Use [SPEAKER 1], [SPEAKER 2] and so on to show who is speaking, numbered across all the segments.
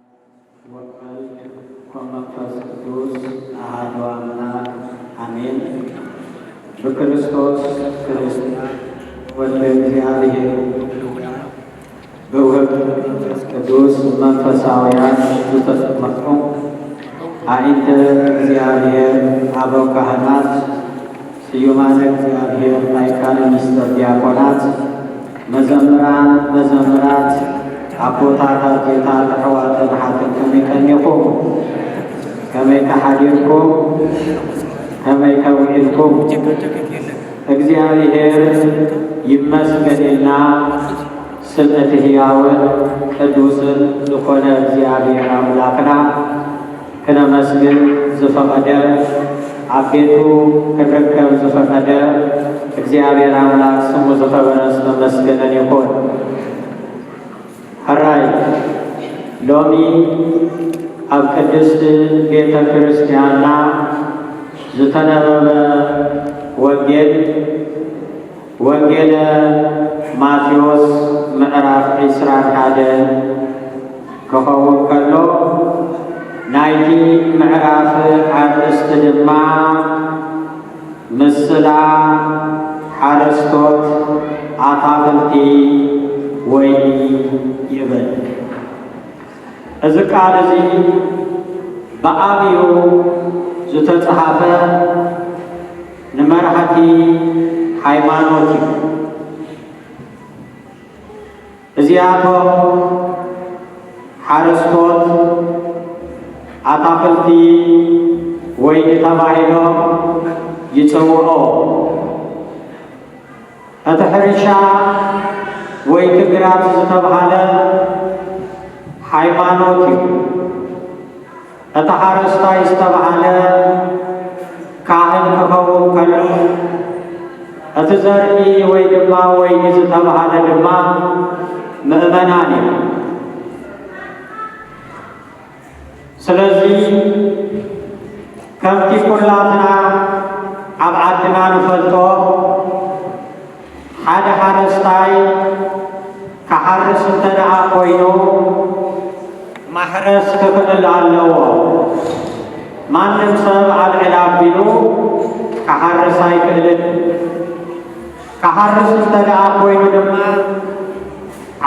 [SPEAKER 1] ወወልድ ወመንፈስ ቅዱስ አሐዱ አምላክ አሜን። በክርስቶስ ክርስቲያን ወልደ እግዚአብሔር በውህብ ቅዱስ መንፈሳውያን ዝተጠመቁ አይንተ እግዚአብሔር አበው ካህናት፣ ስዩማነ እግዚአብሔር ላይካነ ምስጢር ዲያቆናት፣ መዘምራን መዘምራት አቦታት ጌታ ተሐዋተን ሐተን ከመይከኔኩም ከመይከሐዲርኩም ከመይከውኢልኩም እግዚአብሔር ይመስገንና ስምዕት ሕያውን ቅዱስን ዝኾነ እግዚአብሔር አምላክና ክነመስግን ዝፈቐደ አቤቱ ክርከብ ዝፈቐደ እግዚአብሔር አምላክ ስሙ ዝኸበረ ዝተመስገነን ይኹን። ሕራይ ሎሚ ኣብ ቅድስት ቤተ ክርስቲያንና ዝተነበበ ወንጌለ ማቴዎስ ምዕራፍ 21 ክኸውን ከሎ ናይቲ ምዕራፍ አርእስቲ ድማ ምስላ ሓረስቶት ኣታኽልቲ ወይኒ ይብል። እዚ ቃል እዚ ብዓብዩ ዝተጻሕፈ ንመራሕቲ ሃይማኖት እዩ። እዚኣቶም ሓረስቶት ኣታኽልቲ ወይኒ ተባሂሎም ይጽውዑ። እቲ ሕርሻ ወይ ትግራት ዝተባሃለ ሃይማኖት እዩ። እቲ ሓረስታይ ዝተባሃለ ካህን ክኸውን ከሎ እቲ ዘርኢ ወይ ድማ ወይኒ ዝተባሃለ ድማ ምእመናን እዩ። ስለዚ ከምቲ ኩላትና ኣብ ዓድና ንፈልጦ ሓደ ሓረስታይ ክሓርስ እንተደኣ ኮይኑ ማሕረስ ክኽእል ኣለዎ። ማንም ሰብ ኣልዕል ኣቢሉ ክሓርስ ኣይክእልን። ክሓርስ እንተደኣ ኮይኑ ድማ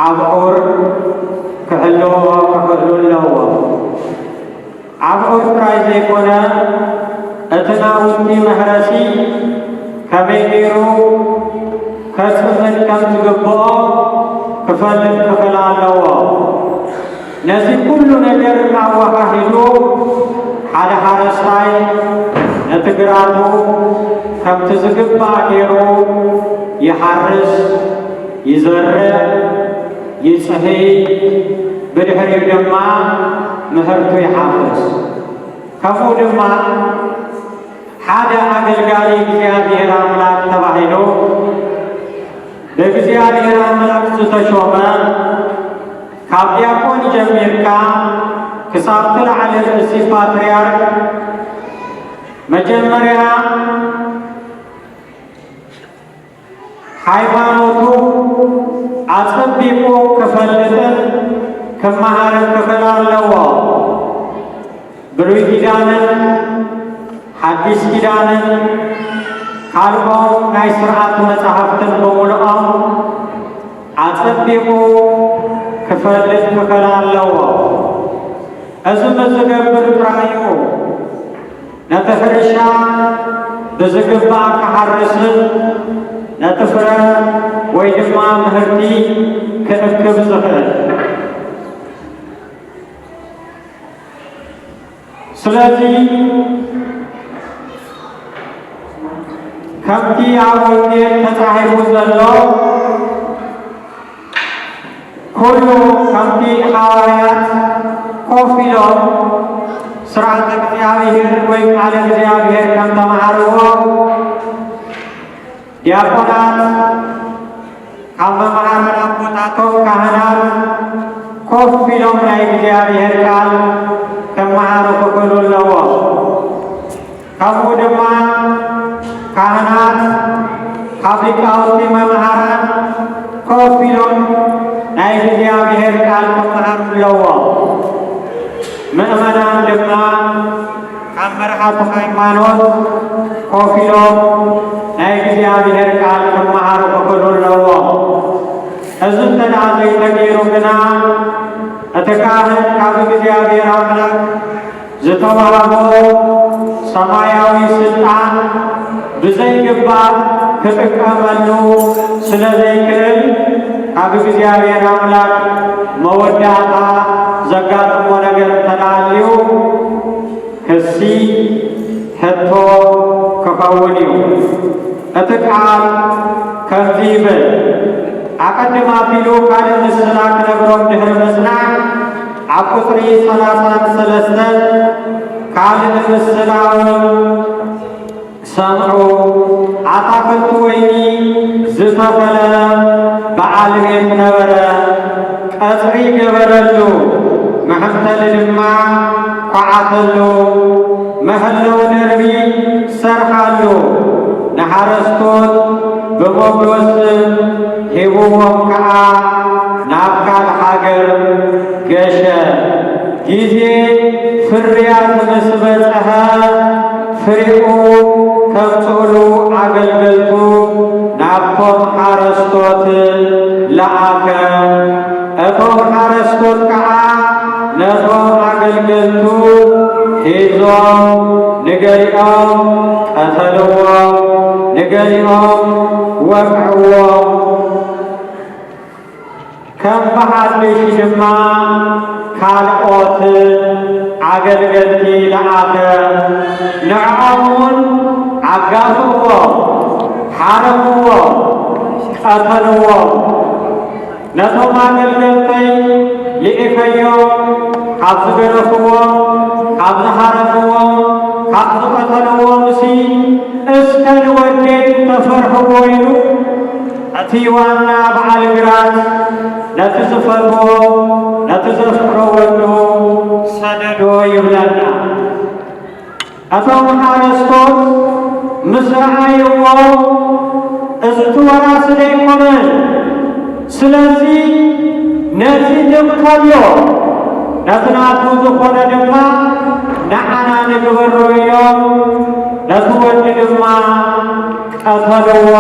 [SPEAKER 1] ኣብዑር ክህልዎ ክኽእሉ ኣለዎ። ኣብዑር ጥራይ ዘይኮነ እቲ ናውቲ መሕረሲ ከመይ ገይሩ ከጽምድ ከም ዝግብኦ ክፈልጥ ክኽእል ኣለዎ። ነዚ ኩሉ ነገር እናወሃሂዱ ሓደ ሓረስታይ ነቲ ግራቱ ከምቲ ዝግባእ ገይሩ ይሓርስ፣ ይዘርእ፣ ይጽሕይ፣ ብድሕሪኡ ድማ ምህርቱ ይሓፍስ። ከምኡ ድማ ሓደ ኣገልጋሊ እግዚአብሔር አምላክ ተባሂሉ በእግዚአብሔር አምላክ ዝተሾመ ካብ ዲያቆን ጀሚርካ ክሳብ ትላዕለ ርእሲ ፓትርያርክ መጀመርያ ሃይማኖቱ አጸቢቁ ክፈልጥን ክመሃርን ክኽእል ኣለዎ። ብሉይ ኪዳንን ሓዲስ ኪዳንን ካልኦም ናይ ስርዓት መጻሕፍትን ብምልኦም አጸቢቁ ክፈልጥ ክኽእል ኣለዎ። እዚ ምዝገብር ጥራዩ ነቲ ሕርሻ ብዝግባእ ክሓርስን ነቲ ፍረ ወይ ድማ ምህርቲ ክእክብ ዝኽእል። ስለዚ ከምቲ ኣብ ወንጌል ተጻሒፉ ዘሎ ኩሉ ከምቲ ሐዋርያት ኮፍ ኢሎም ስርዓተ እግዚአብሔር ወይ ቃለ እግዚአብሔር ከም ተመሃርዎ ዲያቆናት ካብ መምሃራን ኣቦታቶም ካህናት ኮፍ ኢሎም ናይ እግዚአብሔር ቃል ከመሃሩ ክኽእሉ ኣለዎ። ከምኡ ድማ ካህናት ካብ ሊቃውንቲ መምሃራን ኮፍ ኢሎም ናይ እግዚአብሔር ቃል ከመሃሩ ኣለዎ። ምእመናን ድማ ካብ መራሕቲ ሃይማኖት ኮፍ ኢሎም ናይ እግዚኣብሔር ቃል ክመሃሩ ክኽእሉ ኣለዎም። እዚ እንተደኣ ዘይተገይሩ ግና እቲ ካህን ካብ እግዚኣብሔር ኣምላክ ዝተዋህቦ ሰማያዊ ስልጣን ብዘይግባእ ክጥቀመሉ ስለ ዘይክእል ካብ እግዚኣብሔር ኣምላክ መወዳእታ ዘጋጥሞ ነገር እንተዳልዩ ክሲ ሕቶ ክኸውን እዩ። እቲ ቃል ከምዚ ይብል ኣቀድማ ኣቢሉ ካልእ ምስላ ክነግሮም ድሕሪ ምጽናዕ ኣብ ቁጥሪ 33 ካልእ ምስላ እውን ሰምዑ። ኣታክልቲ ወይኒ ዝተኸለ በዓል ቤት ነበረ። ቀጽሪ ገበረሉ፣ መሕተሊ ድማ ኳዓተሉ፣ መህለው ደርቢ ሰርሓሉ። ንሓረስቶት ብሞገስ ሂብዎም ከዓ ናብ ካልእ ሃገር ገሸ። ጊዜ ፍርያት ምስ በጽሐ ፍሪኡ ከምጽእሉ ኣገልገልቱ ናብቶም ሓረስቶት ለኣከ። እቶም ሓረስቶት ከዓ ነቶም ኣገልገልቱ ሒዞም ንገሊኦም ቀተልዎም፣ ንገሊኦም ወቅዕዎም። ከም ብሓድሽ ድማ ካልኦት ኣገልገልቲ ለኣከ። ንዕኦምን ኣጋፍእዎም፣ ሓረፍዎም፣ ቀተልዎም። ነቶም ኣገልገልተይ ልኢከዮም ካብ ዝገረፍዎም፣ ካብ ዝሓረፍዎም፣ ካብ ዝቐተልዎም እስከ ንወዴት ተፈርሕዎ ኢሉ እቲ ዋና በዓል ግራት ነቲ ዝፈትዎ ነቲ ዘፍቅረወሉ ሰደዶ ይብለና። እቶም ሓረስቶት ምስ ረኣይዎ እዚ ወራሲ ዘይኮነን፣ ስለዚ ነቲ ንብከሎ ነቲ ናቱ ዝኾነ ድማ ንዓና ንግበሮ ኢሎም ነቲ ወዲ ድማ ቀተልዎ።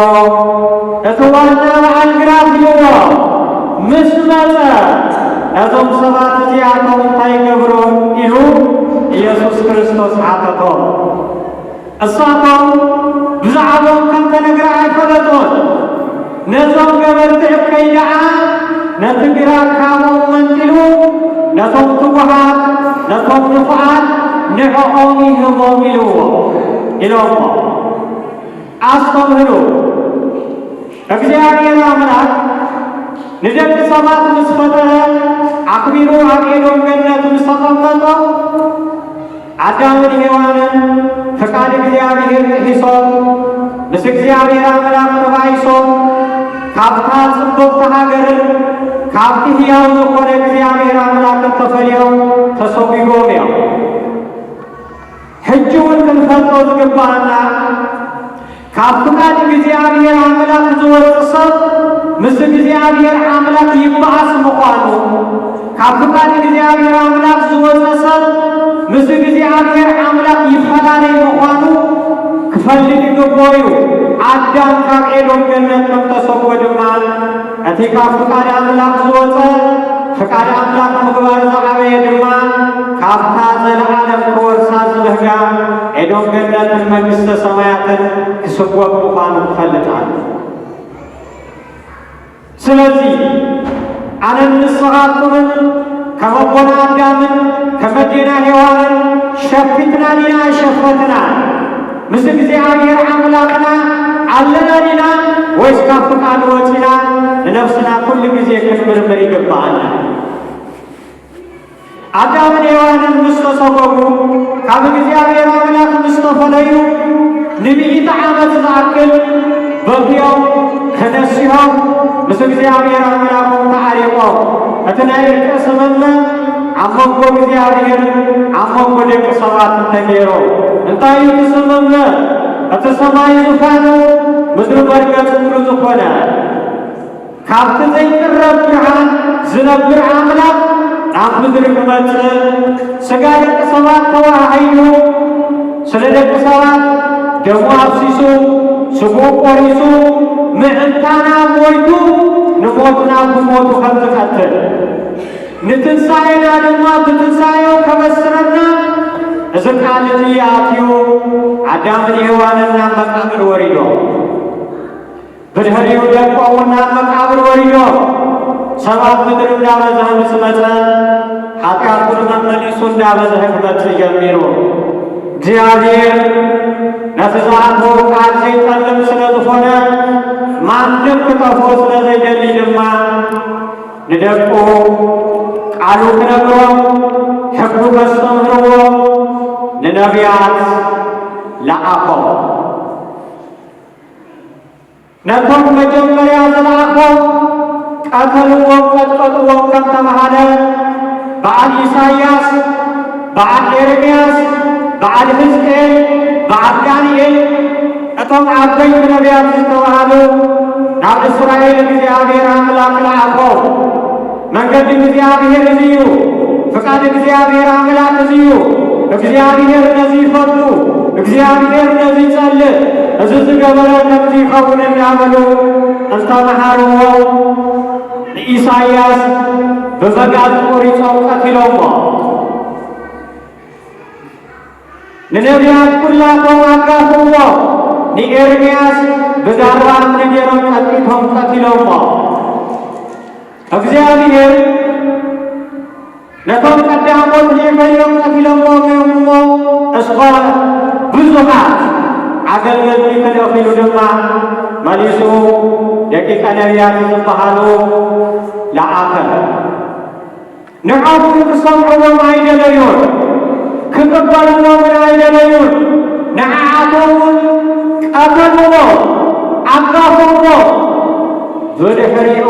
[SPEAKER 1] እቲ ዋና በዓል ግራት ይዎ ምስ መጸ ነዞም ሰባት እዚኣቶም እንታይ ገብሮም ኢሉ ኢየሱስ ክርስቶስ ሓተቶም። እሳቶም ብዛዕቦም ከም ተነግረ ኣይፈለጡን። ነዞም ገበርቲ እከይ ደኣ ነቲ ግራት ካብኦም መንጢሉ ነቶም ትጉሃት ነቶም ንፉዓት ንዕኦም ይህቦም ኢልዎ ኢሎሞ ኣስተምህሉ። እግዚአብሔር አምላክ ንደቂ ሰባት ምስ ፈጠረ አክቢሩ ኣብ ኤዶም ገነት ምስ ተቐመጠው አዳምን ሔዋንን ፈቃድ እግዚአብሔር ጥሒሶም ምስ እግዚአብሔር አምላክ ተባይሶም ካብታ ጽብቕቲ ሃገርን ካብቲ ሕያው ዝኾነ እግዚአብሔር አምላክን ተፈልዮም ተሰዊጎም እዮም። ሕጂ እውን ክንፈልጦ ዝግባአና ካብ ፍቃድ እግዚአብሔር አምላክ ዝወፅእ ሰብ ምስ እግዚአብሔር አምላክ ይበዓስ ምዃኑ፣ ካብ ፍቃድ እግዚአብሔር አምላክ ዝወፅእ ሰብ ምስ እግዚአብሔር አምላክ ይፈላለይ ምዃኑ ክፈልጥ ይግባእ እዩ። አዳም ካብ ኤዶም ገነት ከም ተሰወ ድማ እቲ ካብ ፍቃድ አምላክ ዝወፅእ ፍቃድ አምላክ ምግባር ዝዓበየ ድማ ካብታ ዘለዓለም ክወርሳ ዝብህጋ ኤዶም ገነትን መንግሥተ ሰማያትን ክስወብ ምዃኑ ክፈልጣሉ። ስለዚ ኣነ ንስኻትኩምን ከም ኣቦና ኣዳምን ከም ኣዴና ሔዋንን ሸፊትና ዲና ኣይሸፈትና ምስ እግዚአብሔር አምላክና ኣለና ዲና ወይስ ካብ ፍቃድ ወፂና ንነፍስና ኩሉ ጊዜ ክንምርምር ይግባአና። አዳምን ሔዋንን ምስ ተሰወጉ ካብ እግዚአብሔር አምላክ ምስ ተፈለዩ ንሚኢተ ዓመት ዝኣክል በኪዮም ተነሲሖም ምስ እግዚአብሔር አምላኮም ተዓሪቆም እቲ ናይ እርቀ ስምምዕ ኣብ መንጎ እግዚአብሔርን ኣብ መንጎ ደቂ ሰባት ተገይሮ እንታይ እዩ ስምምዕ? እቲ ሰማይ ዝፋኑ ምድሪ መርገጽ ሙሉ ዝኾነ ካብቲ ዘይቅረብ ብርሃን ዝነብር አምላክ ናብ ምድሪ ክመጽእ ሥጋ ደቂ ሰባት ተዋሂዱ ስለ ደቂ ሰባት ደሙ አፍሲሱ ስጉ ቆሪሱ ምዕንታና ሞይቱ ንሞትና ብሞቱ ከም ዝቀትል ንትንሣኤና ድማ ብትንሣኤው ከበስረና እዚ ቃል እዚ አትዩ አዳምን ሔዋንና መቃብር ወሪዶ ብድሕሪኡ ደቆሙና መቃብር ወሪዶ ሰባት ምድሪ እንዳበዝሐ ምስ መጸ ኃጢአቱን መመሊሱ እንዳበዝሐ ክመጽእ ጀሚሩ እግዚአብሔር ነቲ ዝኣተወ ቃል ዘይጠልም ስለ ዝኾነ ማንም ክጠፍኦ ስለ ዘይደሊ ድማ ንደቁ ቃሉ ክነግሮም ሕጉ ከስተምህርዎ ንነቢያት ለኣኾም ነቶም መጀመርያ ዝለኣኾም ቀተልዎም ቀጥቀጥዎም ከም ተባሃለ በዓል ኢሳይያስ በዓል ኤርምያስ በዓል ሕዝቅኤል በዓል ዳንኤል እቶም ዓበይቲ ነቢያት ዝተባሃሉ ናብ እስራኤል እግዚአብሔር አምላክ ለኣኾም መንገዲ እግዚአብሔር እዚ እዩ ፍቃድ እግዚአብሔር አምላክ እዚ እዩ እግዚአብሔር ነዚ ይፈቱ እግዚአብሔር ነዚ ይጸልእ እዚ ዝገበረ ከምዚ ይኸውን እንዳበሉ እንተመሃርዎ ንኢሳይያስ ብመጋዝ ቆሪፆም ቀቲሎሞ ንነቢያት ኩላቶም አጋፍዎ ንኤርምያስ ብዳርባ እምኒ ገይሮም ቀጢቶም ቀቲሎሞ እግዚአብሔር ነቶም ቀዳሞት ሊፈዮም ቀቲሎሞም እሞ እስኮ ብዙሓት አገልገልቲ ክልእኺሉ ድማ መሊሱ ደቂቀ ነቢያት ዝበሃሉ ለኣኸ ንዖም ክሰምዕዎም ኣይደለዩን ክቅበልዎምን ኣይደለዩን ንዓዓቶምን ቀተልዎ ኣጋፍዎ ብድሕሪኡ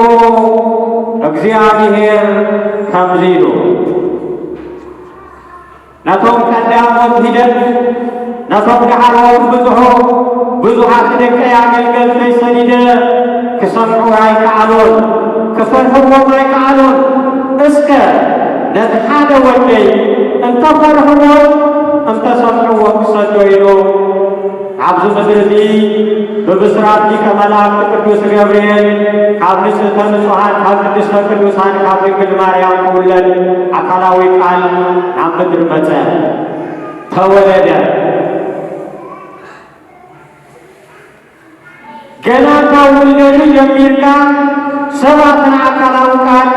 [SPEAKER 1] እግዚአብሔር ከምዚ ኢሉ ነቶም ቀዳሞት ሂደት ነቶም ድሓሮም ብዙሓት ደቀ ኣገልገልተይ ሰዲደ ክሰምዑ ኣይከኣሉን ክፈርሕዎም ኣይከኣሉን እስከ ነቲ ሓደ ወደይ እንተፈርሕዎ እንተሰምዕዎ ክሰዶ ኢሉ ኣብዚ ምድሪ እዚ ብብስራት ሊቀ መላእክት ቅዱስ ገብርኤል ካብ ንጽሕተ ንጹሓን ካብ ቅድስተ ቅዱሳን ካብ ድንግል ማርያም ክውለድ አካላዊ ቃል ናብ ምድሪ መጸ ተወለደ። ገና ካብ ውልደቱ ጀሚርካ ሰባት ንአካላዊ ቃል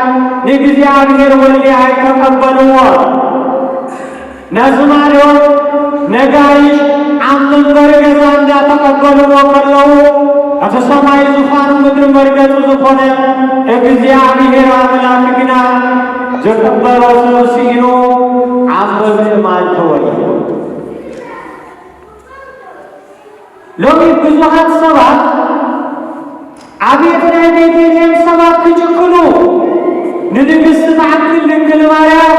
[SPEAKER 1] ንእግዚአብሔር ወልዲ ኣይተቀበልዎ ነዝማሬው ነጋሪሽ ኣብ መንበሪ ገዛ እንዳተቀበልዎ ከለዉ እቲ ሰማይ ዙፋኑ ምድሪ መርገጹ ዝኾነ እግዚአብሔር አምላክ ግና ዘቀበሎ ስለሲኢኑ ኣብ ምእማን ተወሊዱ። ሎሚ ብዙሓት ሰባት አቤት ናይ ቤተልሔም ሰባት ክጭክኑ ንንግሥቲ ዝዓክል ድንግል ማርያም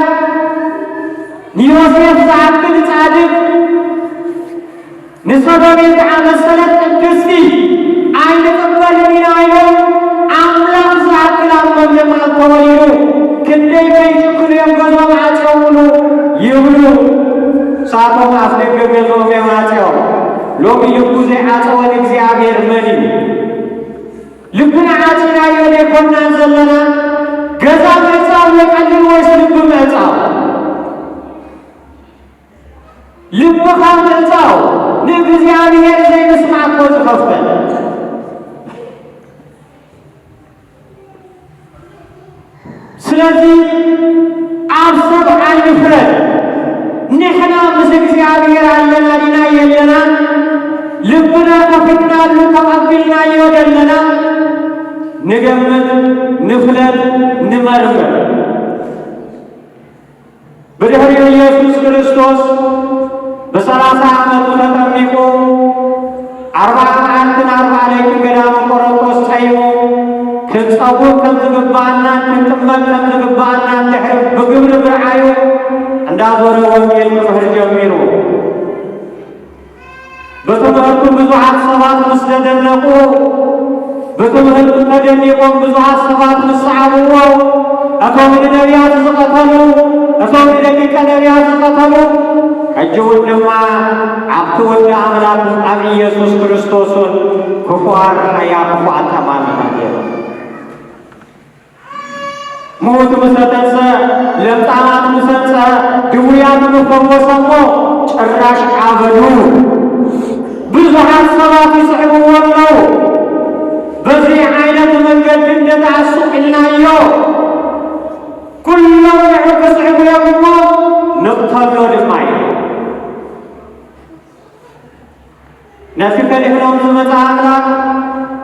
[SPEAKER 1] ንዮሴፍ ዝዓክል ጻድቅ ንሰሎሜት ዝኣመሰለት ቅድስቲ ኣይንቅበልን ኢና ኢሎም አምላክ ዝዓክል ኣብ ምእማን ተወሊዱ ክንደይ ከይጭክኑ እዮም ገዞም ዓፄውሉ ይብሉ ሳቶም ኣፍ ደገ ገዞም እዮም ዓፄዎም። ሎሚ ልቡ ዘይዓፀወን እግዚአብሔር መን እዩ? ልብና ዓፂናዮ ዘይኮናን ዘለና ገዛ ምዕፃው የቀልል ወይስ ልቢ ምዕፃው? ልብኻ ምዕፃው ንእግዚአብሔር ዘይምስማዕ እኮ ዝኸፍል ስለዚ ኣብ ሰብ ኣይንፍረድ። ንሕና ምስ እግዚአብሔር ኣለና ዲና የለና ልብና ከፊትናሉ ተቐቢልናዮ ዘለና ንገምት ንፍለጥ ንመርምር። ብድሕሪኡ ኢየሱስ ክርስቶስ ብ30 ዓመቱ ተጠሚቁ 40 መዓልትን 40 ሌሊትን ገዳመ ቆሮንቶስ ፀይሙ ክንጸውር ከም ዝግባአና ክንጥመቅ ከም ዝግባአና እንድሕር ብግብሪ ብርዓዩ እንዳዞረ ወንጌል ክምህር ጀሚሩ። በትምህርቱ ብዙሓት ሰባት ምስ ተደነቁ፣ በትምህርቱ ተደኒቆም ብዙሓት ሰባት ምስ ሰዓብዎ أتوم النبيات زقتلوا أتوم دقيقة نبيات زقتلوا أجون لما عبتو الأملاك أبي يسوس كريستوس كفار حياة كفار تمام هذه موت مسلسة لم تعمل مسلسة دويات مفوسمو ጭራሽ አበዱ ብዙሃን ሰባት ይስሕቡ ወለው በዚህ አይነት መንገድ እንደታስቅናዮ ኩሎም ይሕክስሕቡ የብሞ ንቅተሎ ድማይ ነቲ ከሊሕሎም ዝመፃ ኣምላክ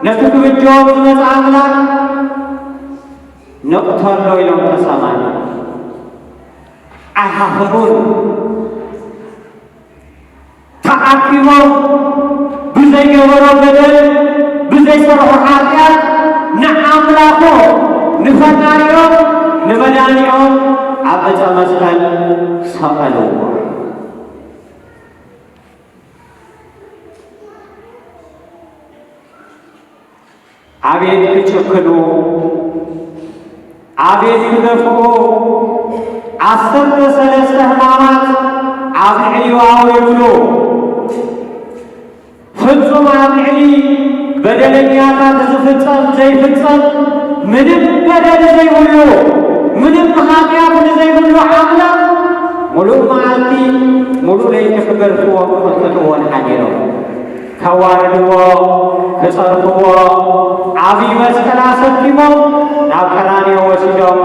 [SPEAKER 1] ነቲ ክብጆም ዝመፃ ኣምላክ ንቅተሎ ኢሎም ተሰማኒ ኣይሃፈሩን ተዓኪቦም ብዘይገበሮ በደል ብዘይሰርሑ ኃጢአት ንኣምላኮ ንፈጣሪኦም ንመድኃኒኦም ኣብ ዕፀ መስቀል ሰቐልዎ። አቤት ክጭክኑ አቤት ክገፍኡ 13 ሕማማት ኣብ ልዕሊኡ ኣውሪዱ ፍጹም ኣብ ልዕሊ በደለኛታት ዝፍጸም ዘይፍጸም ምንም በደል ዘይብሉ ምንም ኃጢአት ዘይብሉ ኣምላክ ሙሉእ መዓልቲ ሙሉእ ለይቲ ክገርፍዎ ክቅጥቅጥዎን ሓዲሮም ከዋርድዎ ክጸርፍዎ ዓብይ መስቀል ኣሰኪሞም ናብ ቀራንዮ ወሲዶም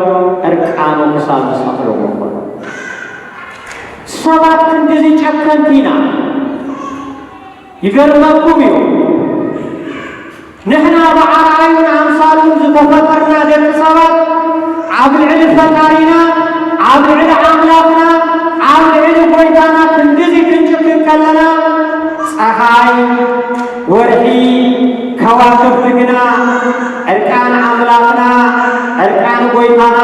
[SPEAKER 1] እርቃኑ ክሳብ ዝሰቕልዎ ኮኑ። ሰባት እንደዚህ ጨከንቲ ኢና። ይገርመኩም እዩ ንሕና ብዓርኣዩን ኣምሳሉን ዝተፈጠርና ደቂ ሰባት ኣብ ልዕሊ ፈጣሪና ኣብ ልዕሊ ኣምላኽና ኣብ ልዕሊ ጎይታና ክንድዚ ክንጭክን ከለና ፀሓይ ወርሒ ከዋክብቲ ግና ዕርቃን ኣምላኽና ዕርቃን ጎይታና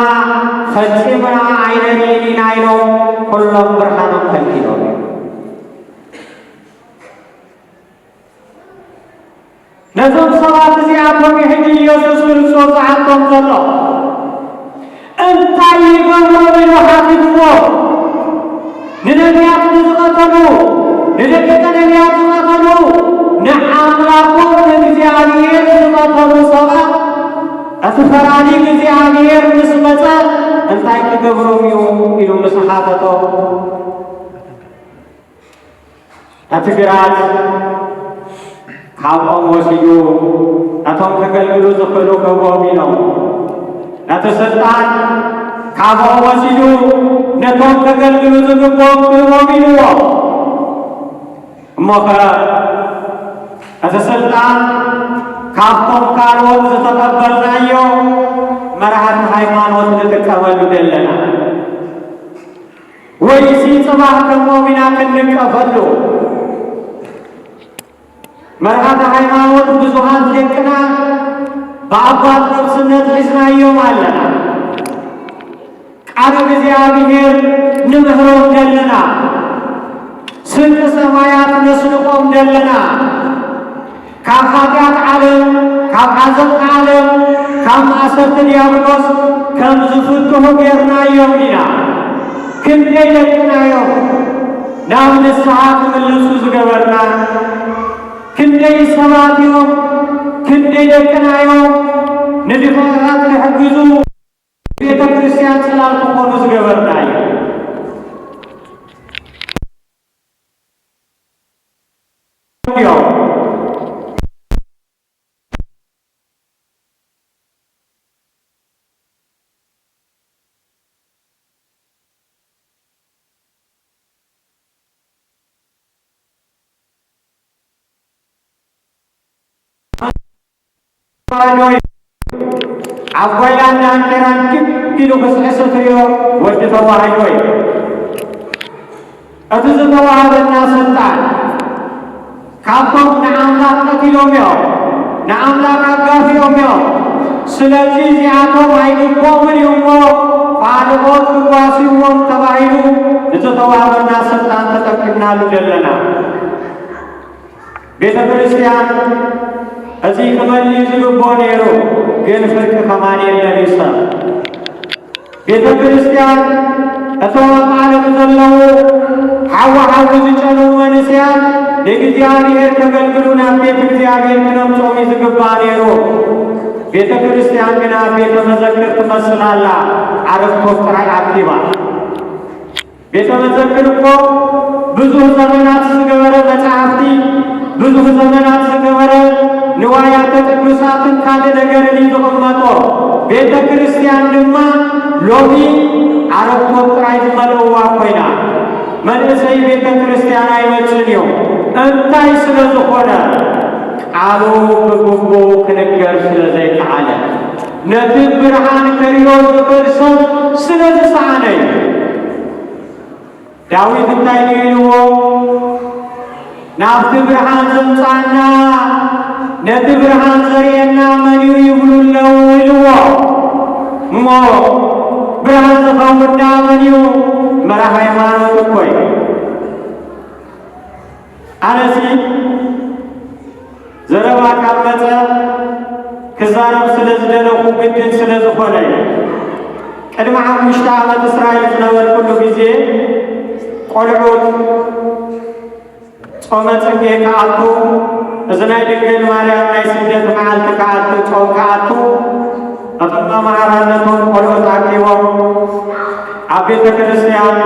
[SPEAKER 1] ፈፂምና ኣይነሪኢና ኢሎም ኩሎም ብርሃኖም ከልኪሎም ነዞም ሰባት እዚኣቶም ሕጂ ኢየሱስ ክርስቶስ ዝሓቶም ዘሎ እንታይ ይገብሮም ኢሉ ሓቲትዎ ንነቢያት ንዝቐተሉ ንደቂቀ ነቢያት ዝቐተሉ ንኣምላኮም ንእግዚኣብሔር ዝቐተሉ ሰባት እቲ ፈራዲ እግዚኣብሔር ምስ መፀ እንታይ ክገብሮም እዩ ኢሉ ምስ ሓተቶ እቲ ግራት ካብኦም ወሲዱ ነቶም ከገልግሉ ዝኽእሉ ገብሮም ኢሎም ነቲ ስልጣን ካብኦም ወሲዱ ነቶም ከገልግሉ ዝግብኦም ክህቦም ኢልዎ እሞ ኸ እቲ ስልጣን ካብቶም ካልኦት ዝተቐበልናዮ መራሕቲ ሃይማኖት ንጥቀመሉ ዘለና ወይሲ ጽባሕ ከምኦም ኢና ክንቀፈሉ መራሕቲ ሃይማኖት ብዙሃት ደቅና በአባት ነፍስነት ሒዝናዮም ኣለና ቃለ እግዚአብሔር ንምህሮም ደለና ስንቂ ሰማያት ነስንቆም ደለና ካብ ኃጢአት ዓለም ካብ ዓዘቕቲ ዓለም ካብ ማእሰርቲ ዲያብሎስ ከም ዝፍትሑ ጌርናዮም ኢና ክንደይ ደቅናዮም ናብ ንስሓ ክምልሱ ዝገበርና ክንደይ ሰባት እዮም ክንደይ ደቅናዮም ንድኻታት ዝሕግዙ ቤተ ክርስቲያን ጽላል ክኾኑ ዝገበርና እዩ አጓይላን ዳንቴራን ኪሎ ከስዕሰትዮ ወድ ተዋህዶይ እቲ ዝተዋህበና ስልጣን ካብቶም ንኣምላክ ቀቲሎም እዮም ንኣምላክ ኣጋፊኦም እዮም ስለዚ እዚኣቶም ኣይግቦምን እዩ እሞ ካልኦት ክጓሲዎም ተባሂሉ ንዝተዋህበና ስልጣን ተጠቂምናሉ ዘለና ቤተ ክርስቲያን እዚ ክመሊ ዝግቦ ነይሩ ግን ፍርቂ ከማን የለን ይሰብ ቤተ ክርስቲያን እተወቃለም ዘለው ሓዋሓዊ ዝጨነው መንስያን ለእግዚአብሔር ተገልግሉና ቤተ እግዚአብሔር ክነምጾም ይዝግባ ነይሩ። ቤተ ክርስቲያን ግና ቤተ መዘክር ትመስላላ ዓረፍቶ ጥራይ አክቲባ ቤተ መዘክር እኮ ብዙ ዘመናት ዝገበረ መጽሐፍቲ ብዙ ዘመናት ዝገበረ ንዋያተ ቅዱሳትን ካለ ነገርን ይዝቕመጦ ቤተ ክርስቲያን ድማ ሎሚ ዓረፍቶ ጥራይ ዝመልእዋ ኮይና መንእሰይ ቤተ ክርስቲያን አይመጽን እዩ እንታይ ስለ ዝኾነ ቃሉ ብግቦ ክንገር ስለ ዘይከዓለ ነቲ ብርሃን ከሪዮ ዝኽእል ሰብ ስለ ዝሰዓነ እዩ። ዳዊት እንታይ ኢልዎ ናብቲ ብርሃን ዘምፃና ነቲ ብርሃን ዘርኤና መን እዩ ይብሉለው ኢልዎ እሞ ብርሃን ዝኸውና መን እዩ መራ ሃይማኖት እኮ እዩ። ኣነሲ ዘረባ ካብ መፀ ክዛረብ ስለ ዝደለኹ ግድን ስለ ዝኾነ እዩ። ቅድሚ 5 ዓመት እስራኤል ዝነበርኩሉ ጊዜ ቆልዑት ጾመ ጽጌ ከኣቱ እዚ ናይ ድንግል ማርያም ናይ ስደት መዓልቲ ከኣቱ ጾም ከኣቱ እቶም መምህራነቶም ቆልዑት ኣኪቦም ኣብ ቤተ ክርስቲያን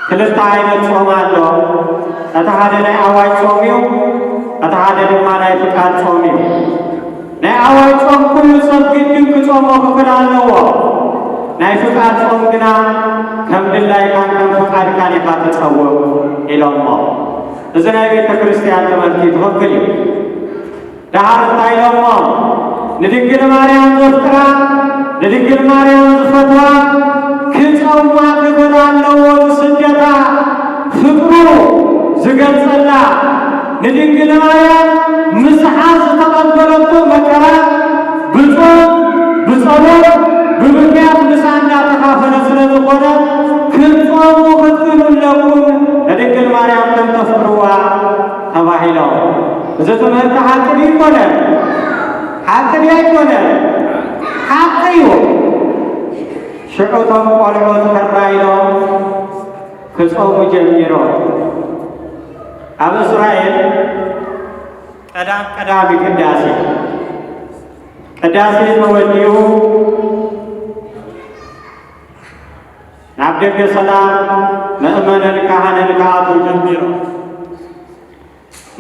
[SPEAKER 1] ክልተ ዓይነት ጾም ኣሎ። እቲ ሓደ ናይ ኣዋጅ ጾም እዩ፣ እቲ ሓደ ድማ ናይ ፍቃድ ጾም እዩ። ናይ ኣዋጅ ጾም ኩሉ ሰብ ግድን ክጾሞ ክፍል ኣለዎ። ናይ ፍቃድ ጾም ግና ከም ድላይካን ከም ፍቃድካን ኢኻ ትጸውዕ ኢሎሞ። እዚ ናይ ቤተ ክርስቲያን ትምህርቲ ትኽክል እዩ። ድሓር እንታይ ኢሎሞ ንድንግል ማርያም ዘፍቅራ ንድንግል ማርያም ዝፈትዋ ክጸውማ ክፍል ኣለዎ። ዝስደታ ፍቅሩ ዝገልጸላ ንድንግል ማርያም ምስሓ ዝተቐበለቶ መከራ ብጾም ብጸሎት ብምክንያት ምሳ እንዳተኻፈለ ስለ ዝኾነ ክጾሙ ክትክሉለኩም ለድንግል ማርያም ከም ተፍቅርዋ ተባሂሎም። እዚ ትምህርቲ ሓቅን ይኮነ ሓቅን ኣይኮነ ሓቂ እዩ። ሽዑቶም ቆልዑት ከራኢሎም ክጾሙ ጀሚሮም ኣብ እስራኤል ቀዳሚ ቅዳሴ ተወዲኡ ናብ ደገ ሰላም ምእመንን ካህንን ከኣቱ ጀሚሮ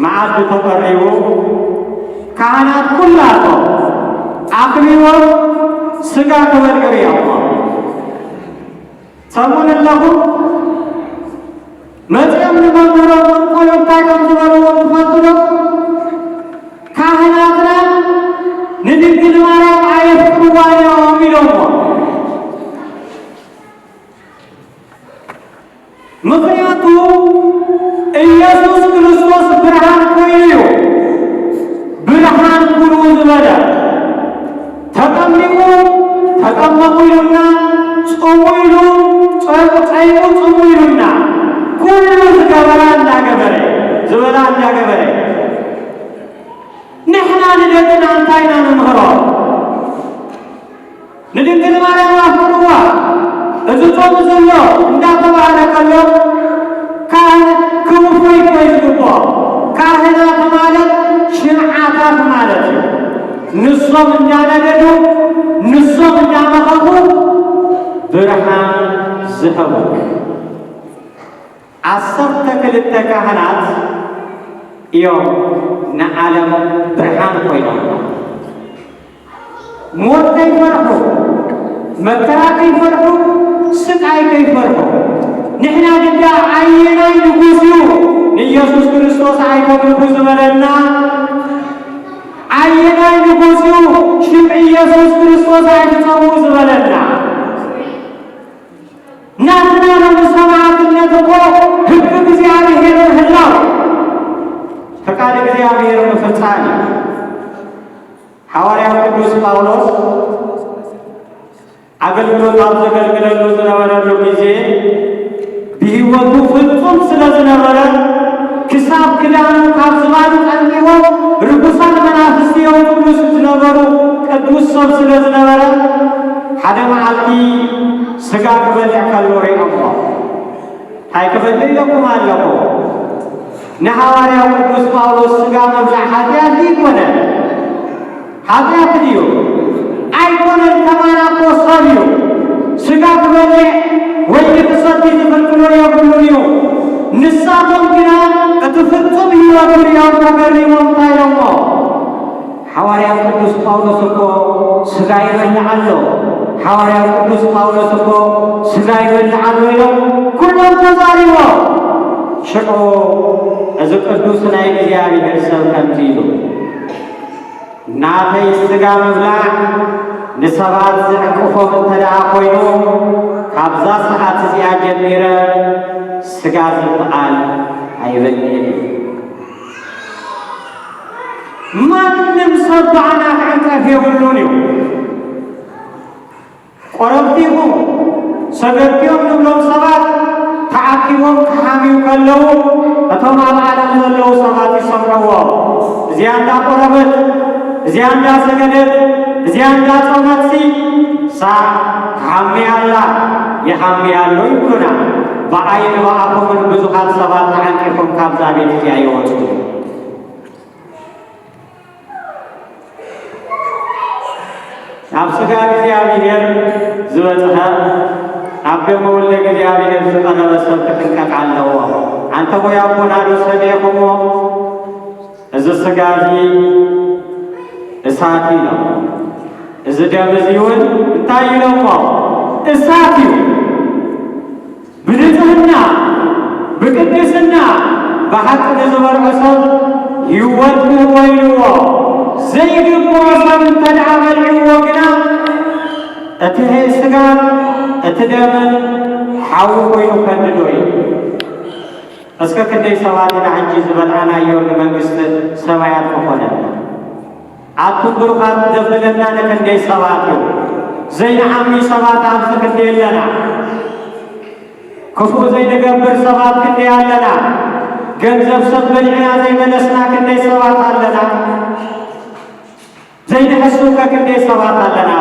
[SPEAKER 1] መዓድ ተቐሪቡ ካህናት ኩላቶም ኣክቢቦም ስጋ ክበልዕሩ እዮም። ሰሙን ኣለኹም መፅኦም ንመምህሮም ቆልዑ እንታይ ከም ዝበልዎም ትፈልጡ ዶ? ካህናትና ንድንግል ማርያም ኣየፍቅርዋ እዮም ኢሎሞ። ምክንያቱ ኢየሱስ ክርስቶስ ብርሃን ኮይኑ እዩ። ብርሃን ኩሉ ዝበለ ተጠሚቁ ተጠመቁ ኢሉና ጽሙ ኢሉ ጸይቁ ጽሙ ኢሉና ኩሉ ዝገበራ እንዳገበረ ዝበላ እንዳገበረ ንሕና ንደቅና እንታይና ንምህሮ ንድንግል ማርያም ኣፍቅርዋ እዚ ጾም ዘሎ እንዳተባሃለ ከሎ ካህን ክውፉይ ይዝግቦ። ካህናት ማለት ሽምዓታት ማለት እዩ። ንሶም እንዳነደዱ ንሶም እንዳመኸፉ ብርሃን ዝህቡ 12 ካህናት እዮም ንዓለም ብርሃን ኮይኖም ሞት ከይፈርሑ መከራ ከይፈርሑ ስቃይ ከይፈርሑ ንሕና ግዳ ዓይናይ ንጉስ እዩ ንኢየሱስ ክርስቶስ ኣይተምልኩ ዝበለና ዓይናይ ንጉስ እዩ ሽምዒ ኢየሱስ ክርስቶስ ኣይትጸውዑ ዝበለና ናትና ለምሰማዕትነት እኮ ሕግ እግዚአብሔር ምህላው ፈቃድ እግዚአብሔር ምፍጻሜ ሐዋርያው ቅዱስ ጳውሎስ አገልግሎት አዘገልግለሉ ዝነበረሉ ጊዜ በሕይወቱ ፍጹም ስለዝነበረ ክሳብ ክዳኑ ካብ ዝባኑ ጠንቂዎ ርኩሳን መናፍስት የወጡሉ ዝነበሩ ቅዱስ ሰብ ስለዝነበረ حدا معلتي سجا كبل كالوري الله هاي كبل لكم علىكم نحواري قدوس باولوس سجا مبلع حديات ديكونا حديات ديو أيكونا كمان أكو صبيو سجا كبل وين تصدي تفكرون يقولونيو نسابهم كنا أتفتم هي وكريم تكريم تايلمو حواري قدوس باولوس كو سجا يبلعلو حواري قدوس باولوس كو سجا يبلعلو كلهم تزاريو شكو إذا قدوس نايك زياري هرسل كمتيلو نافي سجا مبلع نسبات زعقوفهم تدعا قوينو كابزا ساعات زياد جميرة سجا زبقال هيبنين من نمصدعنا عنك في غلونيو قربتيهم سجدتيهم نبلو سبات تعاقبهم كحاميو كاللو أتوما معنا نبلو سبات يسمعوا زياندا قربت زياندا سجدت زياندا صمتسي سا حامي الله يحامي الله يكونا بعين وعقوم البزوحات سبات تعاقبهم كابزابين في أيوة أبسكا እግዚአብሔር ዝበጽሐ አብደሞ ወልደ እግዚአብሔር ዘጠነ በሰብክ ጥንቀቅ አለው አንተ ሆይ አቦናዶ ሰሜኮሞ እዚ ስጋዚ እሳት ነው እዚ ደም እዚውን እንታይ ነው እሳት ነው ብንጽህና ብቅድስና በሐቅ ንዝበርዖ ሰብ ህይወት ወይንዎ ዘይግብሮ ሰብ ተድዓ በልዕዎ ግና እቲ ስጋን እቲ ደምን ሓዊ ኮይኑ ከንዶይ እስከ ክንደይ ሰባት ንሕጂ ዝበልዓናዮ ንመንግስቲ ሰማያት ክኾነና ኣቱም ብሩኻት ዘብለና ንክንደይ ሰባት እዩ ዘይንዓሚ ሰባት ኣብዚ ክንደይ ኣለና ክፉእ ዘይንገብር ሰባት ክንደይ ኣለና ገንዘብ ሰብ በልዕና ዘይመለስና ክንደይ ሰባት ኣለና ዘይንሕሱ ከክንደይ ሰባት ኣለና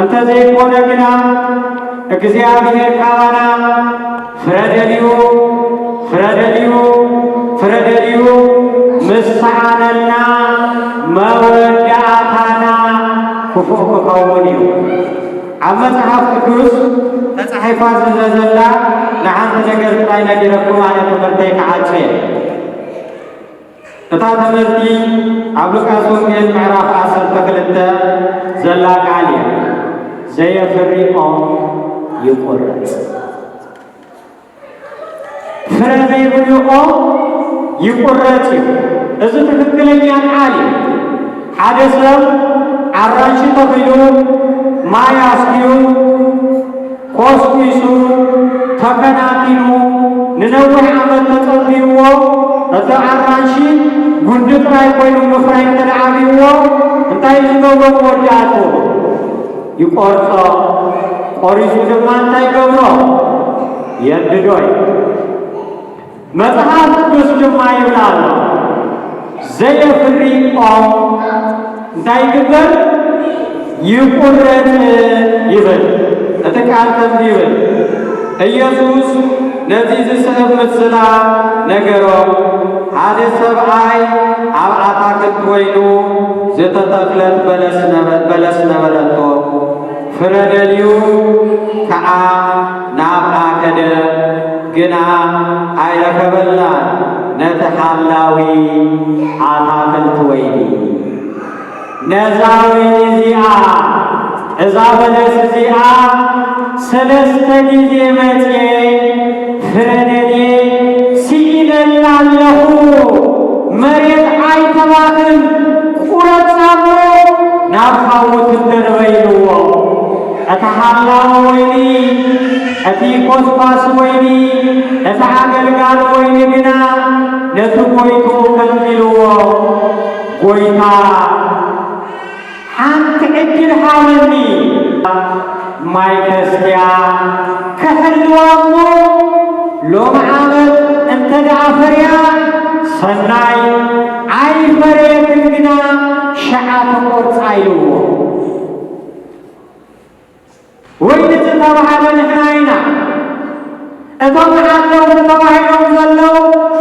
[SPEAKER 1] أنت زي كونا كنا እግዚአብሔር ካዋና ፍረደልዩ ምስዓነና መወዳእታና ክፉእ ክኸውን እዩ ኣብ መጽሓፍ ቅዱስ ተጻሒፋ ዘላ ንሓንቲ ነገር ጥራይ ነጊረኩም ኣነ ትምህርተይ ክዓጽ እታ ትምህርቲ ኣብ ሉቃስ ወንጌል ምዕራፍ 12 ዘላ ቃል እያ ዘየፍሪቆ ይቆረጽ ፍረ ዘይብልቆ ይቆረጽ እዚ ትክክለኛ ቃል ሓደ ሰብ አራንሺ ተኺሉ ማይ አስኪዩ ኮስኩሱ ተከናቲኑ ንነዊሕ ዓመት ተጸልይዎ እቲ አራንሺ ጉንዲ ጥራይ ኮይኑ ምፍራይ ተደዓቢዎ እንታይ ዝገብሮ ወዳቱ ይቆርጾ ቆሪጹ ድማ እንታይ ገብሮ የድዶይ መጽሐፍ ቅዱስ ድማ ይብላል ዘየፍሪቆ እንታይ ግበር ይቁረጥ ይበል እቲ ቃል ከምዚ ይብል ኢየሱስ ነዚ ዝስሕብ ምስላ ነገሮ ሓደ ሰብኣይ ኣብ ኣታክልቲ ኮይኑ ዝተተኽለት በለስ ነበረቶ ፍረ ደልዩ ከዓ ናብኣ ከደ ግና ኣይረከበላን ነቲ ሓላዊ ኣታክልቲ ወይኒ ነዛ ወይኒ እዚኣ እዛ በለስ እዚኣ ሰለስተ ጊዜ መፅአ ፍረ ደልየ ሲኢለላ ኣለኹ መሬት ኣይተባኽን ቁረፃሞ ናብ ሓውት እንደነበይልዎ እቲ ሓላዊ ወይኒ እቲ ኮስኳስ ወይኒ እቲ ኣገልጋሊ ወይኒ ግና ነቲ ጎይቱ ከምዚልዎ ጎይታ ሓንቲ ዕድል ሃበኒ ማይ ከስያ ከህልዋሞ ሎም ዓመት እንተ ደኣ ፈርያ ሰናይ ኣይፈርየትን ግና ሸዓ ተቆርፃ ኢልዎ ወይኒ ዝተባሃለ ንሕና ኢና እቶም ዓለው ተባሂሎም ዘለው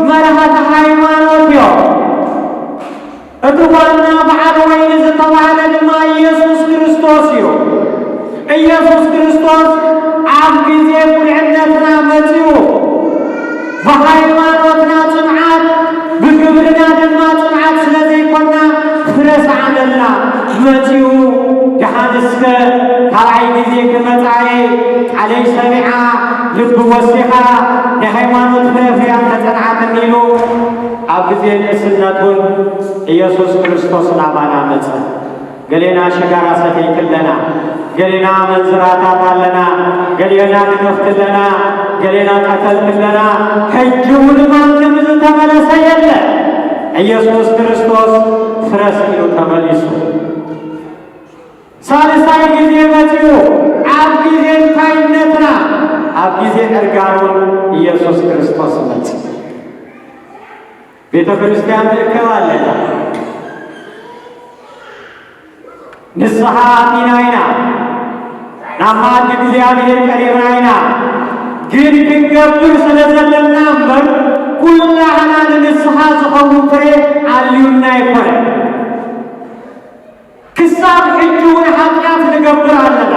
[SPEAKER 1] መራሕቲ ሃይማኖት እዮም እቲ ዋና በዓል ወይኒ ዝተባሃለ ድማ ኢየሱስ ክርስቶስ እዩ ኢየሱስ ክርስቶስ ኣብ ጊዜ ቁልዕነትና መፂኡ በሃይማኖትና ጽንዓት ብግብርና ድማ ጽንዓት ስለዘይኮና ፍረስዓነልና መፂኡ ድሓንስከ ካልኣይ ጊዜ ክመጻእ ቃለይ ሰሚዓ ልቢ ወሲኻ ንሃይማኖት ፍረፍርያ ተጸንዓትን ኢሉ ኣብ ጊዜ ንእስነቱን ኢየሱስ ክርስቶስ ናባና መጸ ገሌና ሸጋራ ሰተይክለና ገሌና መንዝራታት ኣለና ገሌና ንነፍትለና ገሌና ቀተልትለና ሕጂውን ማንም ዝተመለሰ የለ ኢየሱስ ክርስቶስ ፍረስ ኢሉ ተመሊሱ ሳልሳይ ጊዜ መፂኡ ኣብ ጊዜ እንታይነትና ኣብ ጊዜ ዕርጋኑን ኢየሱስ ክርስቶስ መጽ ቤተ ክርስቲያን ንእከብ ኣለና ንስሓ ኣቲና ኢና ናብ ማእዲ እግዚኣብሔር ቀሪብና ኢና ግን ክንገብር ስለ ዘለና እምበር ኩላህና ንንስሓ ዝኸውን ፍሬ ኣልዩና ይኮነ ክሳብ ሕጂ እውን ሓጢኣት ንገብር ኣለና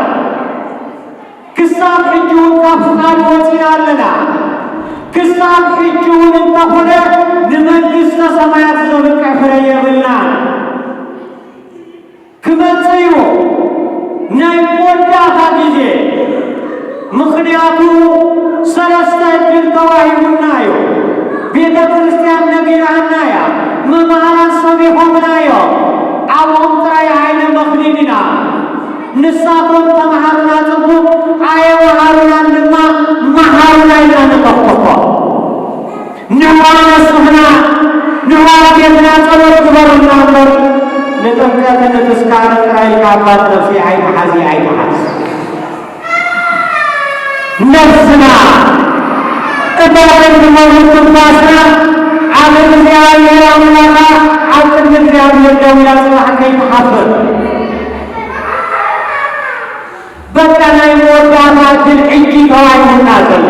[SPEAKER 1] ክሳብ ሕጂ እውን ካብ ፍቃድ ወፂና ኣለና ክሳብ ሕጂ እውን እንተኾነ ንመንግሥተ ሰማያት ዘብቅዕ ፍረ የብልናን ክመጽእ እዩ ናይ መወዳእታ ጊዜ ምኽንያቱ ሰለስተ ዕድል ተዋሂቡና እዩ ቤተ ክርስቲያን ነጊራና እያ መምሃራን ሰቢሖምና እዮም ኣብኦም ጥራይ ኣይንመኽኒን ኢና ንሳቶም ተመሃሩና ጽቡቕ ኣየመሃሩናን ድማ መሃሩና ኢልና ንኸፍቶ ንዋነስሕና ንዋጌትና ጸሎት ግበሩና እምበር ንጥምቀት ንትስካር ጥራይ ካባት ነፍሲ ኣይመሓዚ ኣይመሓዝ ነፍስና እባን ድመሩት ትንፋስና ኣብ እግዚኣብሔር ኣምላኻ ኣብ ቅድሚ እግዚኣብሔር ደው ኢላ ጽባሕ ከይትሓፍር በቃ ናይ መወዳእታ ዕድል ሕጂ ተዋሂቡና ዘሎ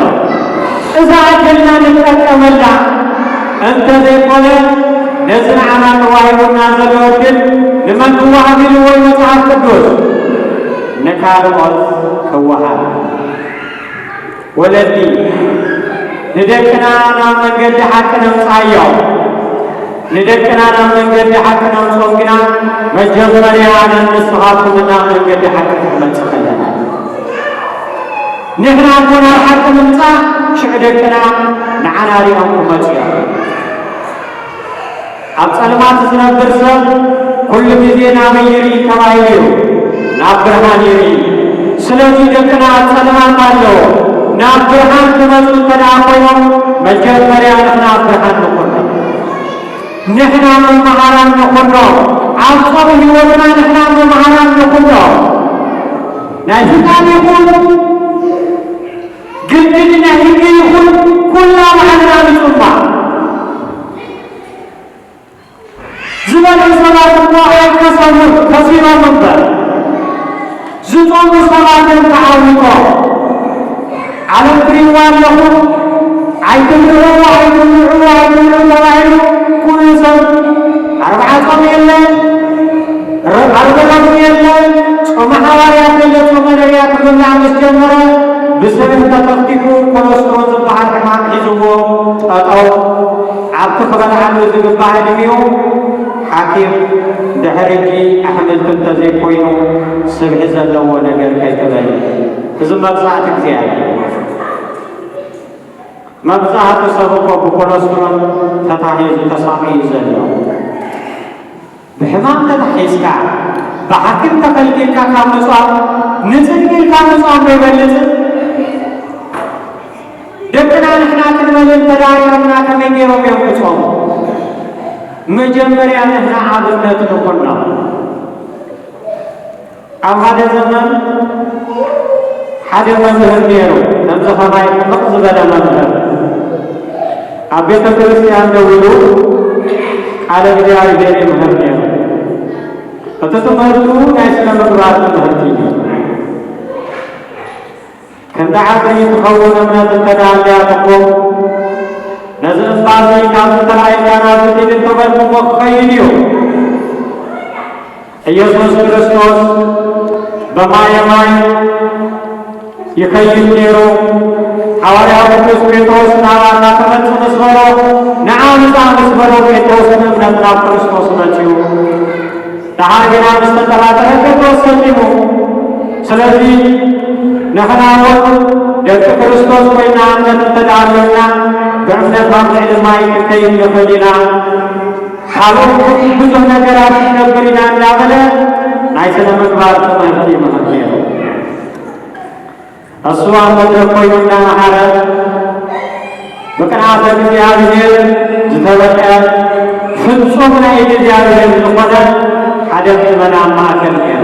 [SPEAKER 1] እዛ ዕድልና ንጥቀመላ እንተዘይኮነ ነዚ ንዓና ተዋሂቡና ዘሎ ዕድል ንመን ክወሃብ ኢሉ ወይ መጽሓፍ ቅዱስ ንካልኦት ክወሃብ ወለዲ ንደቅና ናብ መንገዲ ሓቂ ነምጻእዮም ንደቅና ናብ መንገዲ ሓቂ ነምጾም ግና መጀመርያ ነንስኻትኩም ናብ መንገዲ ሓቂ ክመጽእ ከለና ንሕና እኮ ናብ ሓቂ ምምጻእ ሽዑ ደቅና ንዓና ሪኦም ክመጹ እዮም ኣብ ጸልማት ዝነብር ሰብ ኩሉ ጊዜ ናበይ ይርኢ ተባሂሉ እዩ ናብ ብርሃን ይርኢ ስለዚ ደቅና ኣብ ጸልማት ኣለዎ ናብ ብርሃን ክመጹ እንተደኣ ኮይኖም መጀመርያ ንሕና ኣብ ብርሃን ንኹኖ ንሕና መምሃራን ንኹኖ ኣብ ጾም ህይወትና ንሕና መምሃራን ንኹኖ ናይ ፍቃድ ይኹን ግድን ናይ ሕጊ ይኹን ኩላ ባዕልና ንጽማዕ ዝበሉ ሰባት እሞ ኣይከሰቡን ከሲሮም እምበር ዝጾሙ ሰባትን ተዓዊቆም ዓለም ትሪእዎ ኣለኹም ኣይትምልዑ ኣይትምልዑ ኣይትምልዑ ተባሂሉ ኩሉ ሰብ 40 ጾም የለን 40 የለን ጾመ ሐዋርያት የለ ጾመ ነቢያት ምብላዕ ምስ ጀመረ ብሰብሒ ተጠፍጢፉ ኮለስትሮል ዝበሃል ሕማም ሒዝዎ ጠጠው ኣብቲ ክበልዓሉ ዝግባእ ዕድሚኡ ሓኪም ድሕሪ ኣሕምልቲ እንተዘይኮይኑ ስብሒ ዘለዎ ነገር ከይትበል እዚ መብዛሕቲ ግዜ ኣለ መብዛሕቲ ሰብ እኮ ብኮለስትሮል ተታሒዙ ተሳቂዩ ዘሎ ብሕማም ተታሒዝካ ብሓኪም ተከልኪልካ ካብ ምጽዋም ንጽድቂ ኢልካ ምጽዋም ይበልጽ ደቅና ንሕና ክንበልል ተዳርዮምና ከመይ ገይሮም እዮም ክጾሙ መጀመርያ ንሕና ኣብነት ንኹን ነው ኣብ ሓደ ዘመን ሓደ መምህር ነይሩ ነብዚ ኸማይ ምቕ ዝበለ መምህር ኣብ ቤተ ክርስቲያን ደውሉ ቃለ እግዚአብሔር ይምህር ነይሩ። እቲ ትምህርቱ ናይ ስነ ምግባር ትምህርቲ እዩ። ክንዲ ዓብዪ ትኸውን እምነት እንተዳ እንድያትኩም ነዚ እምባዚ ካብ ዝተራእየና ናብዚ ጢድን ተመልክሞ ክኸይድ እዩ። ኢየሱስ ክርስቶስ በማየ ማይ ይኸይድ ነይሩ። ሐዋርያው ቅዱስ ጴጥሮስ ናባና ክመጽእ ምስ በሎ ንዓምፃ ምስ በሎ ጴጥሮስን እምነት ናብ ክርስቶስ መጺኡ ድሓር ግና ምስ ተጠራጠረ ጴጥሮስ ሰሊሙ። ስለዚ ንሕና እውን ደቂ ክርስቶስ ኮይና እምነት እንተዳልየና ብእምነት ኣብ ልዕሊ ማይ ክንከይድ ንኽእል ኢና። ካልኦት ብዙሕ ነገራት ክነብር ኢና እንዳበለ ናይ ስነ ምግባር ትምህርቲ ይምህር ነይሩ። እሱ ኣብ መድረክ ኮይኑ እናመሃረ ብቅንዓተ እግዚአብሔር ዝተበልዐ ፍጹም ናይ እግዚአብሔር ዝኾነ ሓደ ምእመናን ማእከል ነይሩ።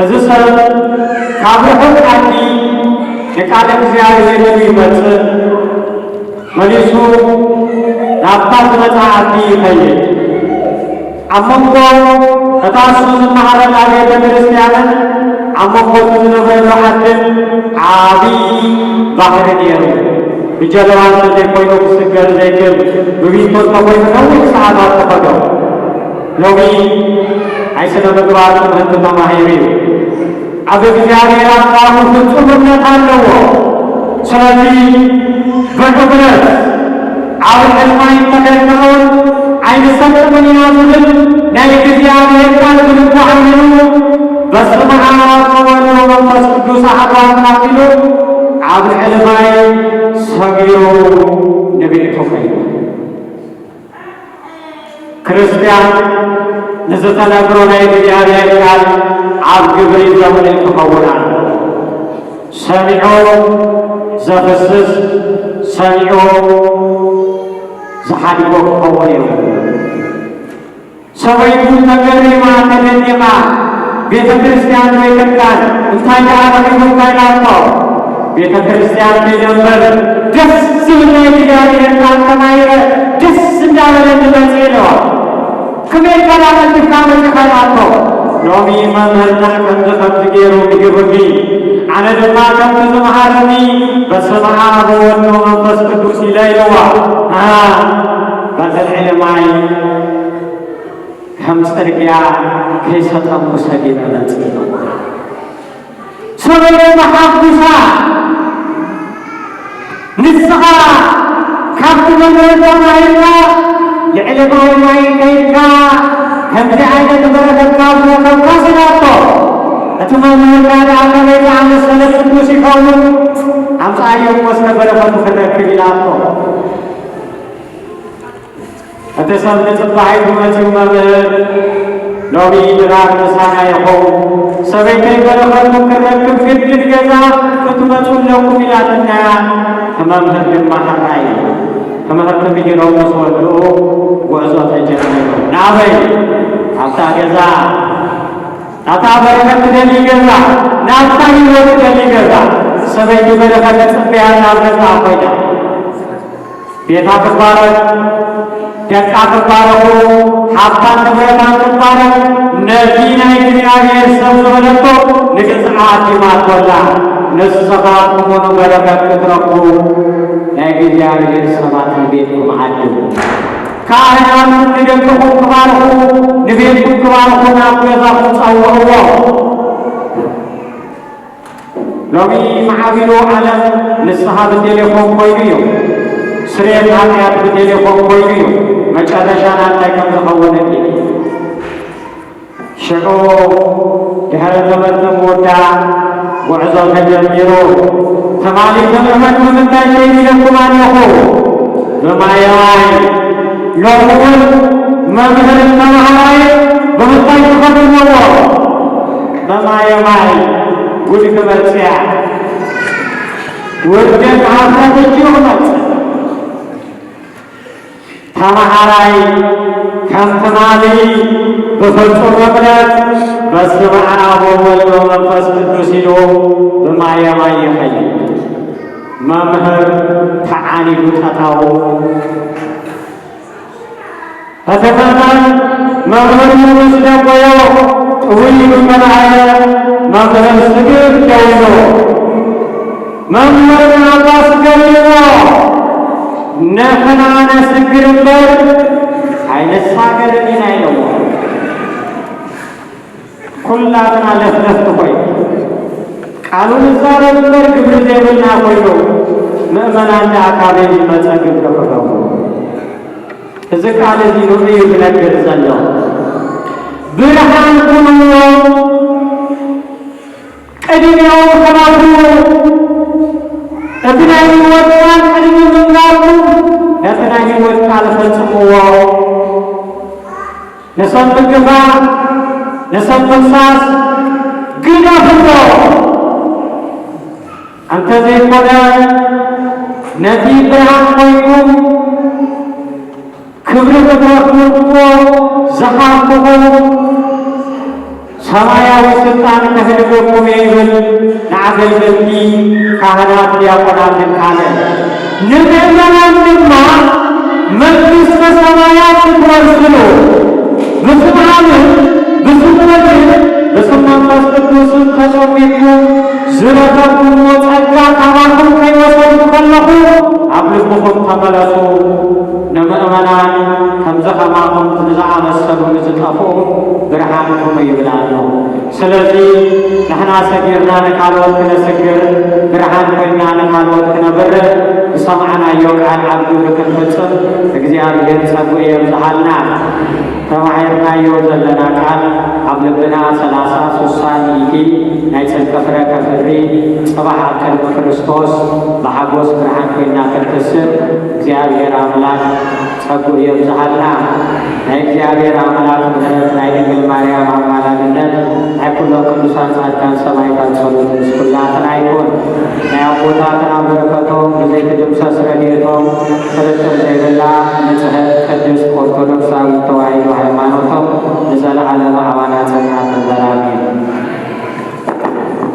[SPEAKER 1] እዚ ሰብ ካብ ርሑቕ ዓዲ ንቃለ እግዚአብሔር ኢሉ ይመጽእ መሊሱ ናብታ ዝመጽእ ዓዲ ይኸይድ። ኣብ መንጎ እታ እሱ ዝመሃረላ ቤተ ክርስቲያንን ኣብ መንጎ ዝነበረሉ ዓድን ዓብዪ ባሕሪ ነይሩ። ብጀልባ እንተዘይኮይኑ ክስገር ዘይክእል ብቢቶ እንተኮይኑ ነዊሕ ሰዓታት ተኸዶ ሎሚ ናይ ስነ ምግባር ትምህርቲ ተማሂሩ እዩ። ኣብ እግዚአብሔር ኣምላኹ ፍጹም እምነት ኣለዎ። ስለዚ ብሕብረት ኣብ ልዕሊ ማይ ተደርድረውን ኣይንሰጥምን ኢና ዝብል ናይ እግዚአብሔር ቃል ብልቡ ኣሚኑ በስመ አብ ወወልድ ወመንፈስ ቅዱስ አሐዱ አምላክ ኢሉ ኣብ ልዕሊ ማይ ሰጊሩ ንቤቱ ኸይዱ። ክርስቲያን ንዝተነግሮ ናይ እግዚአብሔር ቃል ኣብ ግብሪ ዘምልእ ክኸውን ኣለዎ። ሰሚዑ ዘፍስስ ሰሚዑ ዝሓድጎ ክኸውን የብሉ። ሰበይቱ ተገሪማ ተደኒቓ ቤተ ክርስቲያን ዘይትካን እንታይ ደኣ ረኺቡካ ኢላቶ ቤተ ክርስቲያን ከይጀመር ደስ ዝብል ናይ እግዚአብሔር ቃል ተማሂረ ደስ እንዳበለ ንመጽእ ኢለዋ ከመይ ገና መልካ መጽእኻ ኢላቶ ሎሚ መምህርና ከምዚ ገይሩ ይግብርኒ ኣነ ድማ ከምቲ ዝመሃረኒ በስመ አብ ወወልድ ወመንፈስ ቅዱስ ኢለ ኢለዋ በልዕሊ ማይ ከም ጽርግያ ከይሰጠሙ ሰጊደ መጽእ ኢለዋ ሰበይቱ መሓጉሳ ንስኻ ካብቲ መምህር ተማሂርካ ልዕሊ ማይ ከይድካ ከምዚ ዓይነት በረከትካ ዝረኸብካ ስላቶ እቲ መምህርካ ደኣ ከመይ ዝኣመሰለ ቅዱስ ይኸውን ኣምፃእዮ ወስነ በረኸቱ ክረክብ ኢላቶ እቲ ሰብ ንጽባሒቱ መጺኡ መምህር ሎሚ ድራር ምሳና ይኹም ሰበይተይ በረኸቱ ክረክብ ግድግድ ገዛ ክትመጹለኩም ኢላትናያ ከመምህር ድማ ሓራይ ትምህርቲ ምሂሮም ምስ ወድኡ ጉዕዞ ተጀሚሩ ናበይ ኣብታ ገዛ ናብታ በረኸት ትደሊ ገዛ ናብታ ህይወት ትደሊ ገዛ ሰበይቲ በረኸት ጽበያ ናብ ገዛ ኮይዳ ቤታ ክባረክ ደቃ ክባረኹ ሓብታን ንብረታን ክባረክ ነቲ ናይ እግዚአብሔር ሰብ ዝበለቶ ንግዝኣ ዲማቶላ ንስኻትኩሙን በረከት ክትረኽቡ ናይ እግዚአብሔር ሰባት ንቤትኩም ዓድው ካህናት ንደቅኹም ክባርኹ ንቤትኩም ክባርኹ ናብ ገዛኹም ጸውዕዎ። ሎሚ ማዕቢሉ ዓለም ንስሓ ብቴሌፎን ኮይኑ እዩ ስርየት ኃጢአት ብቴሌፎን ኮይኑ እዩ መጨረሻና እንታይ ከም ዝኸውን እንዲ ሽዑ ድሕሪ ትምህርቲ ምውዳእ ጉዕዞ ተጀሚሩ ተማሊት ትምህርት ብምንታይ ከይድለኩም ኣለኹ ብማየማይ ሎሚ እውን መምህር ተማሃራይ ብምንታይ ትኸድንዎ በማየማይ ጉድ ክመጽያ ውርደት ሓፍረት እጅ ክመጽእ ተማሃራይ ከምትማሊ በፍጹም እምነት በስመ አብ ወወልድ ወመንፈስ ቅዱስ ሲሉ በማየማይ ይኸይ መምህር ተዓኒዱ ተታው ፈተፈታን መምህር ንጉሥ ደቆዮ ጥውይሉ መናኸረ መምህር ስግር ደውሎ መምህር አባስ ገሊሞ ነፈናነ ስግርበር አይነሳ ገለኒን አይለው ኩላትና ለፍለፍት ሆይ ቃሉን ዛረበር ግብር ዘይብልና ሆይዶ ምእመናን አካባቢ መጸግብ ከፈተው እዚ ቃል እዚ ኑሪ ይብለግር ዘሎ ብርሃን ኩኑ ቅድሚያው ከማቱ እትናይ ወጣን ቅድሚ ምንጋሩ እትናይ ወጣን ፈጽሞ ነሰብ ግባ ነሰብ ፈሳስ ግዳፍቶ አንተ ዘይኮነ ነቲ ብርሃን ኮይኩም ክብር ተትረክብዎ ዘሓፍኹ ሰማያዊ ስልጣን ተህልበኩም ይብል ንአገልገልቲ ካህናት ዲያቆናትን ካለ ንምእመናን ድማ መንግሥተ ሰማያት ትወርስሉ ብስመ አብ ብስመ ወልድ በስመ መንፈስ ቅዱስ ተጸዊዑ ዝረከብኩሞ ጸጋ ካባኩም ከይወሰዱ ከለኹ ኣብ ልብኹም ተመለሱ ንምእመናን ከምዚ ከማኹም ንዝኣመሰሉ ንዝጠፍኡ ብርሃንኩም ይብላሉ። ስለዚ ንሕና ሰጊርና ንካልኦት ክነስግር ብርሃን ኮይና ንካልኦት ክነብር ዝሰማዕናዮ ቃል ኣብ ግብሪ ክንፍጽም እግዚአብሔር ጸጉዕ የብዝሃልና። ተማሂርናዮ ዘለና ቃል ኣብ ልብና 30 ናይ ጽድቂ ፍረ ከፍሪ ጽባሕ ኣብ ቅድሚ ክርስቶስ ብሓጎስ ብርሃን ኮይና ክንትስር እግዚአብሔር አምላክ ጸጉዕ የብዝሃልና። ናይ እግዚአብሔር አምላክ ምሕረት ናይ ድንግል ማርያም አማላጅነት ናይ ኩሎም ቅዱሳን ጻድቃን ሰማዕታት ጸሎት ምስኩላትና ይኩን። ናይ አቦታትና በረከቶም ብዘይትድምሰስ ረድኤቶም ጥርጥር ዘይብላ ንጽሕት ቅድስት ኦርቶዶክሳዊት ተዋሕዶ ሃይማኖቶም ንዘለዓለመ አባና ጸና